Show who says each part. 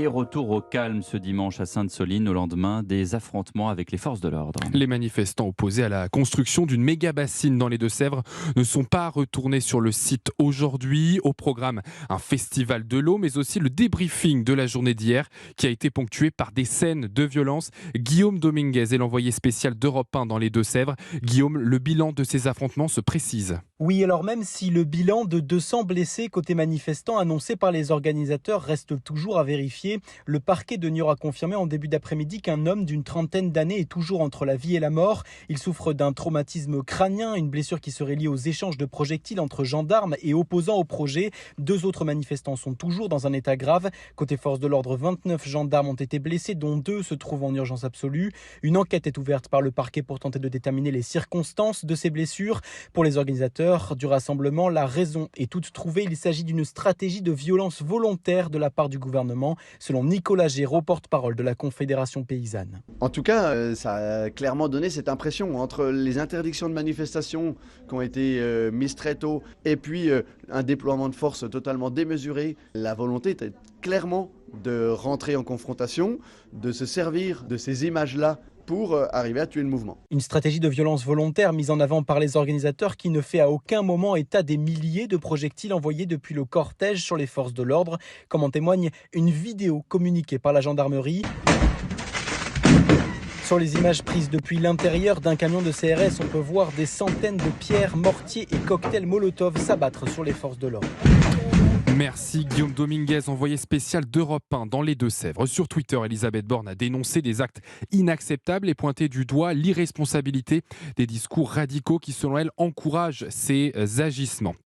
Speaker 1: Et retour au calme ce dimanche à Sainte-Soline au lendemain des affrontements avec les forces de l'ordre.
Speaker 2: Les manifestants opposés à la construction d'une méga-bassine dans les Deux-Sèvres ne sont pas retournés sur le site aujourd'hui. Au programme, un festival de l'eau, mais aussi le débriefing de la journée d'hier qui a été ponctué par des scènes de violence. Guillaume Dominguez est l'envoyé spécial d'Europe 1 dans les Deux-Sèvres. Guillaume, le bilan de ces affrontements se précise.
Speaker 3: Oui, alors même si le bilan de 200 blessés côté manifestants annoncé par les organisateurs reste toujours à vérifier, le parquet de Niort a confirmé en début d'après-midi qu'un homme d'une trentaine d'années est toujours entre la vie et la mort. Il souffre d'un traumatisme crânien, une blessure qui serait liée aux échanges de projectiles entre gendarmes et opposants au projet. 2 autres manifestants sont toujours dans un état grave. Côté force de l'ordre, 29 gendarmes ont été blessés, dont 2 se trouvent en urgence absolue. Une enquête est ouverte par le parquet pour tenter de déterminer les circonstances de ces blessures. Pour les organisateurs du rassemblement, la raison est toute trouvée. Il s'agit d'une stratégie de violence volontaire de la part du gouvernement, selon Nicolas Géraud, porte-parole de la Confédération paysanne.
Speaker 4: En tout cas, ça a clairement donné cette impression entre les interdictions de manifestation qui ont été mises très tôt et puis un déploiement de force totalement démesuré. La volonté était clairement de rentrer en confrontation, de se servir de ces images-là pour arriver à tuer le mouvement.
Speaker 3: Une stratégie de violence volontaire mise en avant par les organisateurs qui ne fait à aucun moment état des milliers de projectiles envoyés depuis le cortège sur les forces de l'ordre, comme en témoigne une vidéo communiquée par la gendarmerie. Sur les images prises depuis l'intérieur d'un camion de CRS, on peut voir des centaines de pierres, mortiers et cocktails Molotov s'abattre sur les forces de l'ordre.
Speaker 2: Merci Guillaume Dominguez, envoyé spécial d'Europe 1 dans les Deux-Sèvres. Sur Twitter, Elisabeth Borne a dénoncé des actes inacceptables et pointé du doigt l'irresponsabilité des discours radicaux qui, selon elle, encouragent ces agissements.